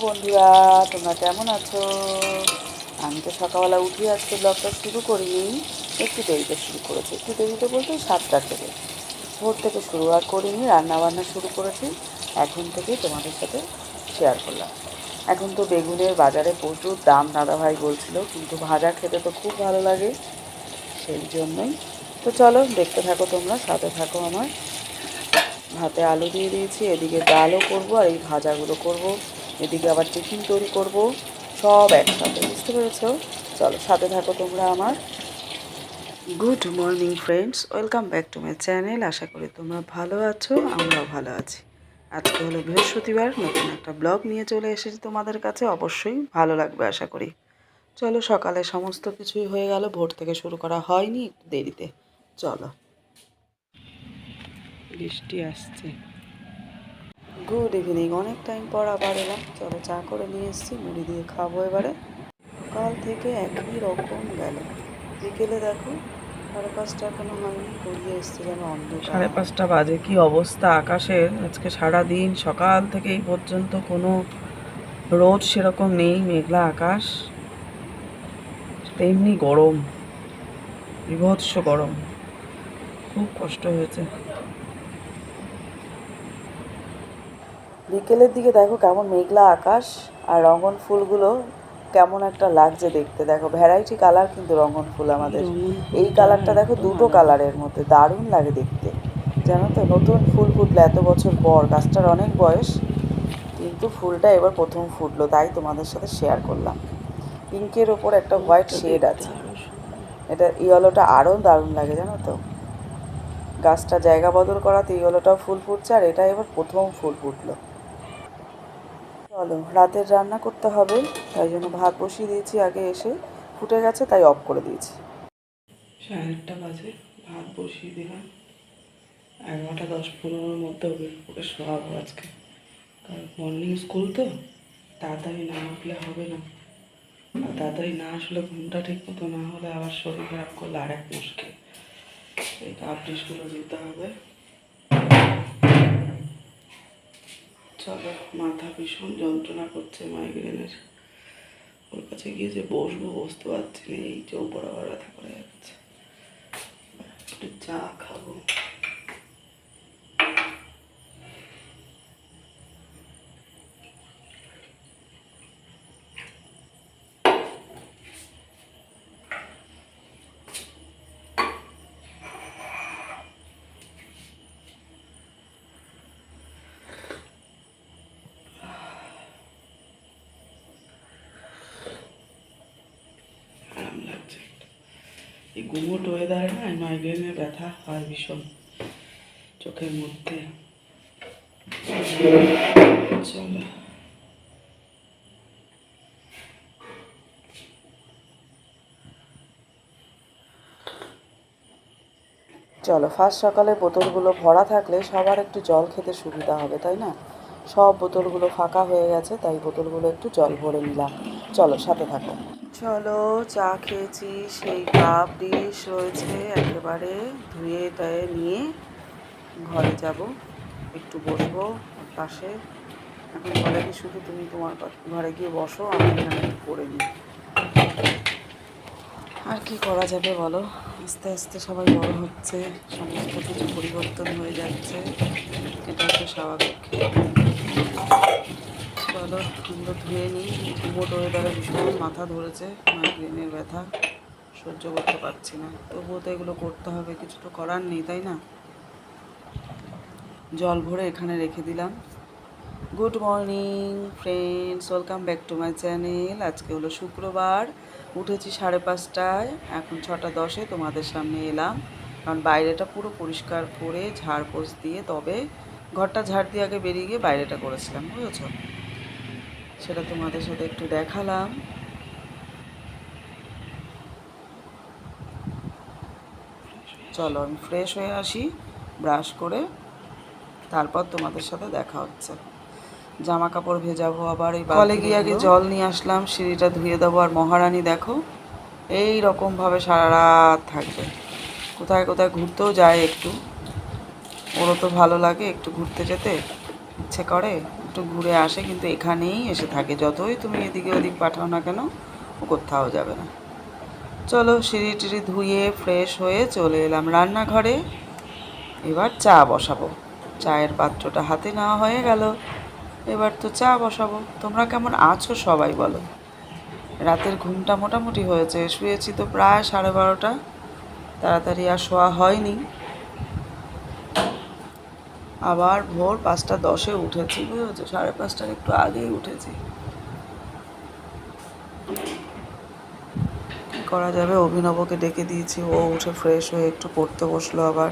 বন্ধুরা, তোমরা কেমন আছো? আমি তো সকালবেলা উঠে আজকে ব্লগটা শুরু করিনি, একটু দেরিতে শুরু করেছি। একটু দেরিতে বলতে 7টা থেকে, ভোর থেকে শুরু আর করিনি। রান্নাবান্না শুরু করেছি এখন থেকেই তোমাদের সাথে শেয়ার করলাম। এখন তো বেগুনের বাজারে প্রচুর দাম, দাদাভাই বলছিল, কিন্তু ভাজা খেতে তো খুব ভালো লাগে, সেই জন্যই। তো চলো দেখতে থাকো, তোমরা সাথে থাকো আমার। ভাতে আলু দিয়ে দিয়েছি, এদিকে ডালও করবো আর এই ভাজাগুলো করব, এদিকে আবার টিফিন তৈরি করব, সব একসাথে, বুঝতে পেরেছো? চলো সাথে থাকো তোমরা আমার। Good morning friends, welcome back to my channel. আশা করি তোমরা ভালো আছো, আমরাও ভালো আছি। আজকে হলো বৃহস্পতিবার, নতুন একটা ব্লগ নিয়ে চলে এসেছি তোমাদের কাছে, অবশ্যই ভালো লাগবে আশা করি। চলো, সকালে সমস্ত কিছুই হয়ে গেল, ভোর থেকে শুরু করা হয়নি, একটু দেরিতে। চলো, বৃষ্টি আসছে। গুড ইভিনিং, অনেক টাইম পর আবার এলাম। চলো, চা করে নিয়ে এসেছি, মুড়ি দিয়ে খাবো এবারে। সকাল থেকে একই রকম গেল, বিকেলে দেখো 5:30 এখনো হয়নি, গড়িয়ে এসছে যেন অন্ধকার। 5:30 বাজে, কি অবস্থা আকাশের আজকে! সারা দিন সকাল থেকে এই পর্যন্ত কোনো রোদ সেরকম নেই, মেঘলা আকাশ, তেমনি গরম, বিভৎস গরম, খুব কষ্ট হয়েছে। বিকেলের দিকে দেখো কেমন মেঘলা আকাশ, আর রঙন ফুলগুলো কেমন একটা লাগছে দেখতে। দেখো ভ্যারাইটি কালার, কিন্তু রঙন ফুল আমাদের এই কালারটা দেখো, দুটো কালারের মধ্যে দারুণ লাগে দেখতে, জানো তো? নতুন ফুল ফুটলো এত বছর পর, গাছটার অনেক বয়স, কিন্তু ফুলটা এবার প্রথম ফুটলো, তাই তোমাদের সাথে শেয়ার করলাম। পিঙ্কের ওপর একটা হোয়াইট শেড আছে, এটা ইয়েলোটা আরও দারুণ লাগে, জানো তো? গাছটা জায়গা বদল করাতে ইয়েলোটাও ফুল ফুটছে, আর এটা এবার প্রথম ফুল ফুটলো। চলো, রাতের রান্না করতে হবে, তাই জন্য ভাত বসিয়ে দিয়েছি আগে এসে, ফুটে গেছে তাই অফ করে দিয়েছি। 8:30 বাজে, ভাত বসিয়ে দিলাম। 11টা 10-15-এর মধ্যে ওকে শোয়াবো আজকে, কারণ মর্নিং স্কুল তো, তাড়াতাড়ি না উঠলে হবে না। আর তাড়াতাড়ি না আসলে ঘুমটা ঠিক মতো না হলে আবার শরীর খারাপ করলে আর এক মুশকিল। এই কাপড়গুলো দিতে হবে। চলো, মাথা ভীষণ যন্ত্রণা করছে মাইগ্রেনের, ওর কাছে গিয়ে যে বসবো, বসতে পারছি না, এই চৌ বরাবর ব্যথা করে যাচ্ছে। একটু চা খাবো। আরাম লাগছে। এই গুমোট ওয়েদারে না মাইগ্রেনের ব্যথা হয় ভীষণ চোখের মধ্যে। চলো, চলো ফার্স্ট সকালে বোতলগুলো ভরা থাকলে সবার একটু জল খেতে সুবিধা হবে, তাই না? সব বোতলগুলো ফাঁকা হয়ে গেছে, তাই বোতলগুলো একটু জল ভরে নিলাম। চলো সাথে থাকো। চলো, চা খেয়েছি, সেই কাপ ডিশ রয়েছে, একেবারে ধুয়ে টয়ে নিয়ে ঘরে যাব, একটু বসবো ওর পাশে। এখন বলে কি, শুধু তুমি তোমার ঘরে গিয়ে বসো, আমি এখানে একটু পড়ে নিই। আর কি করা যাবে বলো, আস্তে আস্তে সবাই বড় হচ্ছে, সমস্ত কিছু পরিবর্তন হয়ে যাচ্ছে, এটা তো স্বাভাবিক। চলো, আমরা ধুয়ে নিই। ঘুমোট ওয়েদারে ভীষণ মাথা ধরেছে, মাইগ্রেনের ব্যথা সহ্য করতে পারছি না, তবুও তো এগুলো করতে হবে, কিছু তো করার নেই, তাই না? জল ভরে এখানে রেখে দিলাম। Good morning friends, welcome back to my channel. আজকে হলো শুক্রবার, উঠেছি 5:30, এখন 6:10 তোমাদের সামনে এলাম, কারণ বাইরেটা পুরো পরিষ্কার করে ঝাড়পোছ দিয়ে, তবে ঘরটা ঝাড় দিয়ে আগে বেরিয়ে গিয়ে বাইরেটা করেছিলাম, বুঝেছো? সেটা তোমাদের সাথে একটু দেখালাম। চলো আমি ফ্রেশ হয়ে আসি, ব্রাশ করে, তারপর তোমাদের সাথে দেখা হচ্ছে। জামা কাপড় ভেজাবো, আবার এই কলে গিয়ে আগে জল নিয়ে আসলাম, সিঁড়িটা ধুয়ে দেবো। আর মহারানী দেখো এই রকমভাবে সারা রাত থাকবে, কোথায় কোথায় ঘুরতেও যায় একটু, ওরও তো ভালো লাগে একটু ঘুরতে যেতে, ইচ্ছে করে, একটু ঘুরে আসে, কিন্তু এখানেই এসে থাকে। যতই তুমি এদিকে ওদিক পাঠাও না কেন, ও কোথাও যাবে না। চলো সিঁড়ি টিড়ি ধুয়ে ফ্রেশ হয়ে চলে এলাম রান্নাঘরে। এবার চা বসাবো। চায়ের পাত্রটা হাতে নেওয়া হয়ে গেল, এবার তো চা বসাবো। তোমরা কেমন আছো সবাই বলো। রাতের ঘুমটা মোটামুটি হয়েছে, শুয়েছি তো প্রায় 12:30। তাড়াতাড়ি আর শোয়া হয়নি। আবার ভোর 5:10 উঠেছি, বুঝেছো? 5:30 একটু আগেই উঠেছি। কী করা যাবে, অভিনবকে ডেকে দিয়েছি, ও উঠে ফ্রেশ হয়ে একটু পড়তে বসলো আবার।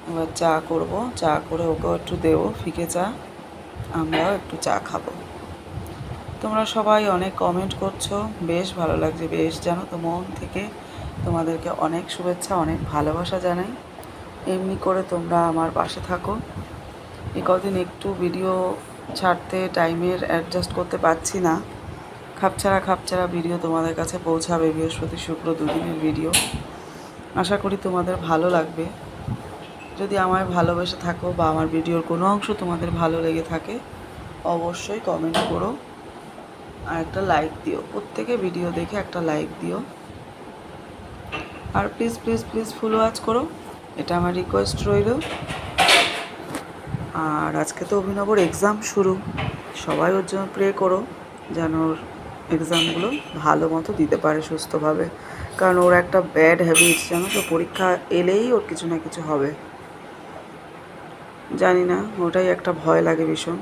এবার চা করব, চা করে ওকেও একটু দেবো ফিকে চা, আমরাও একটু চা খাবো। তোমরা সবাই অনেক কমেন্ট করছো, বেশ ভালো লাগছে, বেশ জানো তো, মন থেকে তোমাদেরকে অনেক শুভেচ্ছা, অনেক ভালোবাসা জানাই। এমনি করে তোমরা আমার পাশে থাকো। এই কদিন একটু ভিডিও ছাড়তে টাইমের অ্যাডজাস্ট করতে পারছি না। খাপছাড়া ভিডিও তোমাদের কাছে পৌঁছাবে, বৃহস্পতি শুক্র দুদিনের ভিডিও। আশা করি তোমাদের ভালো লাগবে। যদি আমায় ভালোবেসে থাকো বা আমার ভিডিওর কোনো অংশ তোমাদের ভালো লেগে থাকে, অবশ্যই কমেন্ট করো আর একটা লাইক দিও। প্রত্যেকে ভিডিও দেখে একটা লাইক দিও। আর please please please full watch করো, এটা আমার রিকোয়েস্ট রইল। আর আজকে তো অভিনবর এক্সাম শুরু, সবাই ওর জন্য প্রে করো যেন ওর এক্সামগুলো ভালো মতো দিতে পারে সুস্থভাবে। কারণ ওর একটা ব্যাড হ্যাবিটস, জানো তো, পরীক্ষা এলেই ওর কিছু না কিছু হবে। জানি না, ওটাই একটা ভয় লাগে ভীষণ।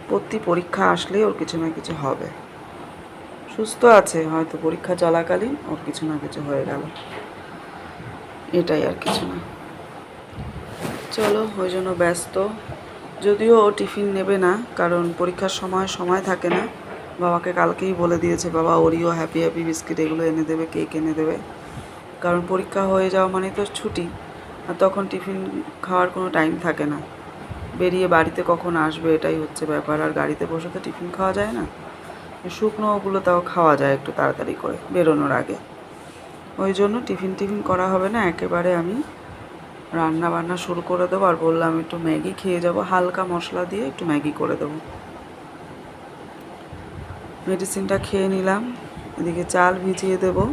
প্রতি পরীক্ষা আসলেই ওর কিছু না কিছু হবে। সুস্থ আছে, হয়তো পরীক্ষা চলাকালীন ওর কিছু না কিছু হয়ে গেল, এটাই আর কিছু না। চলো, ওই জন্য ব্যস্ত। যদিও ও টিফিন নেবে না, কারণ পরীক্ষার সময় থাকে না। বাবাকে কালকেই বলে দিয়েছে, বাবা ওরিও হ্যাপি হ্যাপি বিস্কিট এগুলো এনে দেবে, কেক এনে দেবে। কারণ পরীক্ষা হয়ে যাওয়া মানে তো ছুটি, আর তখন টিফিন খাওয়ার কোনো টাইম থাকে না। বেরিয়ে বাড়িতে কখন আসবে এটাই হচ্ছে ব্যাপার। আর গাড়িতে বসে তো টিফিন খাওয়া যায় না। শুকনো ওগুলো তাও খাওয়া যায় একটু তাড়াতাড়ি করে বেরোনোর আগে। ওই জন্য টিফিন করা হবে না, একেবারে আমি রান্না বান্না শুরু করে দেবো। আর বললাম একটু ম্যাগি খেয়ে যাব, হালকা মশলা দিয়ে একটু ম্যাগি করে দেবো। মেডিসিনটা খেয়ে নিলাম, এদিকে চাল ভিজিয়ে দেবো।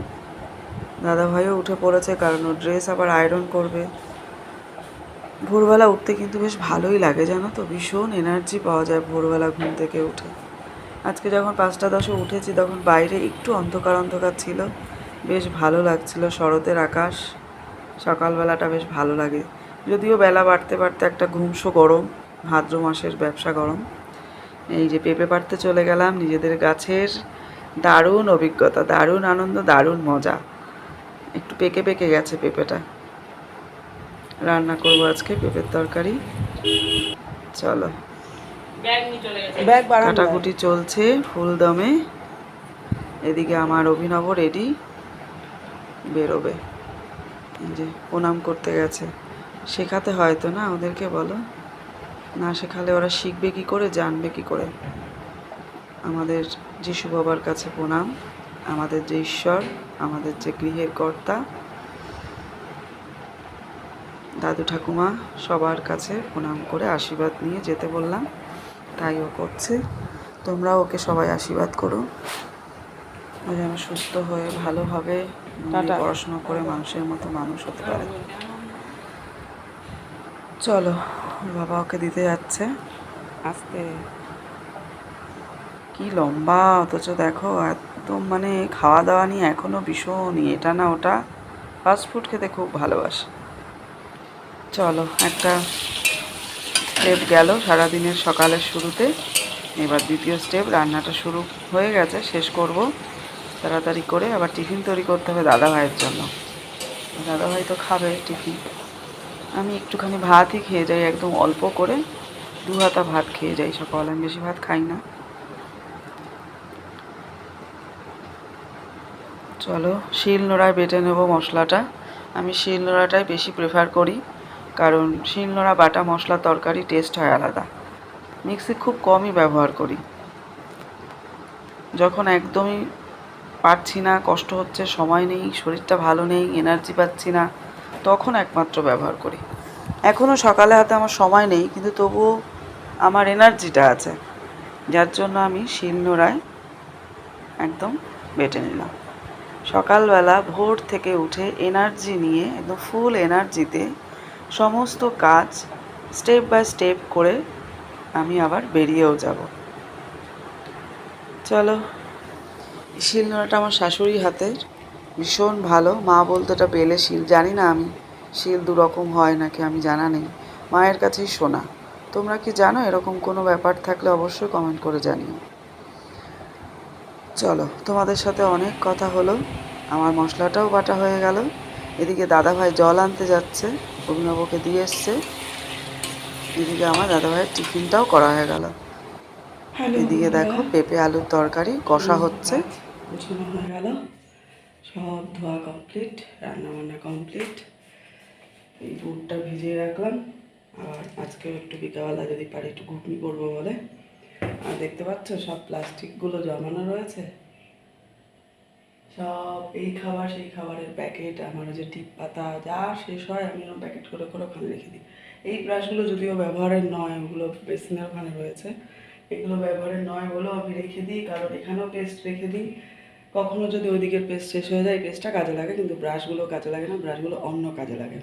দাদাভাইও উঠে পড়েছে, কারণ ও ড্রেস আবার আয়রন করবে। ভোরবেলা উঠতে কিন্তু বেশ ভালোই লাগে, জানো তো, ভীষণ এনার্জি পাওয়া যায় ভোরবেলা ঘুম থেকে উঠে। আজকে যখন 5:10 উঠেছি, তখন বাইরে একটু অন্ধকার ছিল, বেশ ভালো লাগছিল। শরতের আকাশ, সকালবেলাটা বেশ ভালো লাগে। যদিও বেলা বাড়তে একটা ঘুমসো গরম, ভাদ্র মাসের ব্যবসা গরম। এই যে পেঁপে পাড়তে চলে গেলাম নিজেদের গাছের। দারুণ অভিজ্ঞতা, দারুণ আনন্দ, দারুণ মজা। একটু পেকে গেছে পেঁপেটা। রান্না করবো আজকে পেঁপের তরকারি। চলো, কাটাকুটি চলছে ফুল দমে। এদিকে আমার অভিনব রেডি, বেরোবে। এই যে প্রণাম করতে গেছে। শেখাতে হয়তো না ওদেরকে, বলো, না শেখালে ওরা শিখবে কি করে, জানবে কি করে। আমাদের যিশু বাবার কাছে প্রণাম, আমাদের যে ঈশ্বর, আমাদের যে গৃহের কর্তা, দাদু ঠাকুমা, সবার কাছে প্রণাম করে আশীর্বাদ নিয়ে যেতে বললাম, তাই ও করছে। তোমরাও ওকে সবাই আশীর্বাদ করো, ও যেন সুস্থ হয়ে ভালোভাবে পড়াশোনা করে মানুষের মতো মানুষ হতে পারে। চলো, বাবা ওকে দিতে যাচ্ছে। আস্তে, কি লম্বা, অথচ দেখো একদম মানে খাওয়া দাওয়া নিয়ে এখনও ভীষণই এটা না ওটা, ফাস্টফুড খেতে খুব ভালোবাসে। চলো, একটা স্টেপ গেল সারাদিনের সকালের শুরুতে। এবার দ্বিতীয় স্টেপ, রান্নাটা শুরু হয়ে গেছে, শেষ করব তাড়াতাড়ি করে। আবার টিফিন তৈরি করতে হবে দাদাভাইয়ের জন্য, দাদাভাই তো খাবে টিফিন। আমি একটুখানি ভাতই খেয়ে যাই, একদম অল্প করে 2 হাতা ভাত খেয়ে যাই সকালে, আমি বেশি ভাত খাই না। চলো, শিলনোড়ায় বেটে নেব মশলাটা। আমি শিলনোড়াটাই বেশি প্রেফার করি, কারণ শিলনোড়া বাটা মশলা তরকারি টেস্ট হয় আলাদা। মিক্সি খুব কমই ব্যবহার করি, যখন একদমই পারছি না, কষ্ট হচ্ছে, সময় নেই, শরীরটা ভালো নেই, এনার্জি পাচ্ছি না, তখন একমাত্র ব্যবহার করি। এখনও সকালে হাতে আমার সময় নেই, কিন্তু তবুও আমার এনার্জিটা আছে, যার জন্য আমি শিলনোড়ায় একদম বেটে নিলাম। সকালবেলা ভোর থেকে উঠে এনার্জি নিয়ে একদম ফুল এনার্জিতে সমস্ত কাজ স্টেপ বাই স্টেপ করে আমি আবার বেরিয়েও যাব। চলো, শিলনোড়াটা আমার শাশুড়ি হাতের, ভীষণ ভালো। মা বলতো এটা বেলে শিল, জানি না আমি শিল দুরকম হয় নাকি, আমি জানা নেই, মায়ের কাছেই শোনা। তোমরা কি জানো? এরকম কোনো ব্যাপার থাকলে অবশ্যই কমেন্ট করে জানিও। চলো, তোমাদের সাথে অনেক কথা হলো, আমার মশলাটাও বাটা হয়ে গেল। এদিকে দাদাভাই জল আনতে যাচ্ছে, অভিনবকে দিয়ে এসছে। এদিকে আমার দাদাভাইয়ের টিফিনটাও করা হয়ে গেল। এদিকে দেখো পেঁপে আলুর তরকারি কষা হচ্ছে। গোছানো হয়ে গেল, সব ধোয়া কমপ্লিট, রান্নাবান্না কমপ্লিট। এই বুটটা ভিজিয়ে রাখলাম, আর আজকেও একটু বিকালবেলা যদি পারি একটু ঘুগনি করবো বলে। আর দেখতে পাচ্ছ সব প্লাস্টিকগুলো জমানো রয়েছে, সব এই খাবার সেই খাবারের প্যাকেট, আমার যে টিপ পাতা যা শেষ হয় আমি এরকম প্যাকেট করে করে ওখানে রেখে দিই। এই ব্রাশগুলো যদিও ব্যবহারের নয়, ওগুলো বেসিনের ওখানে রয়েছে, এগুলো ব্যবহারের নয় বলেও আমি রেখে দিই, কারণ এখানেও পেস্ট রেখে দিই। কখনো যদি ওই দিকের পেস্ট শেষ হয়ে যায়, পেস্টটা কাজে লাগে, কিন্তু ব্রাশগুলো কাজে লাগে না, ব্রাশগুলো অন্য কাজে লাগে।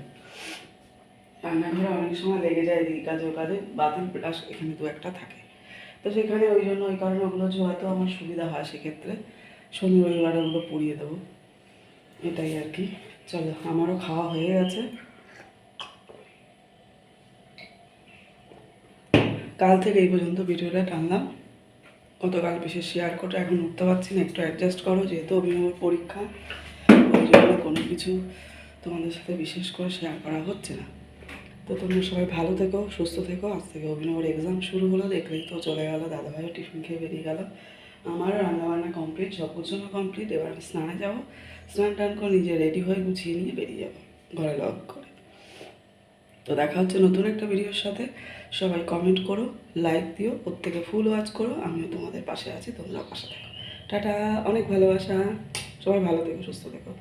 রান্নাঘরে অনেক সময় লেগে যায় এদিকে কাজে ও কাজে, বাতিল ব্রাশ এখানে দু একটা থাকে, তো সেখানে ওই জন্য ওই কারণে ওগুলো ঝোয়াতেও আমার সুবিধা হয়। সেক্ষেত্রে শনি রবিবার ওগুলো পুড়িয়ে দেবো, এটাই আর কি। চলো, আমারও খাওয়া হয়ে গেছে। কাল থেকে এই পর্যন্ত ভিডিওটা টানলাম, গতকাল বিশেষ শেয়ার করে এখন উঠতে পারছি না, একটু অ্যাডজাস্ট করো, যেহেতু অভিনবের পরীক্ষা, ওই জন্য কোনো কিছু তোমাদের সাথে বিশেষ করে শেয়ার করা হচ্ছে না। তো তোমরা সবাই ভালো থেকো, সুস্থ থেকো। আজ থেকে অভিনবের এক্সাম শুরু হলো, দেখলেই তো চলে গেলো, দাদাভাইও টিফিন খেয়ে বেরিয়ে গেল, আমার রান্নাবান্না কমপ্লিট, সব গুছানো কমপ্লিট। এবার স্নানে যাবো, স্নান টান করে নিজে রেডি হয়ে গুছিয়ে নিয়ে বেরিয়ে যাবো ঘরে লক করে। তো দেখা হচ্ছে নতুন একটা ভিডিওর সাথে। সবাই কমেন্ট করো, লাইক দিও, প্রত্যেকে ফুল ওয়াচ করো, আমিও তোমাদের পাশে আছি, তোমরাও পাশে থাকো। টাটা, অনেক ভালোবাসা, সবাই ভালো থেকো, সুস্থ থেকো।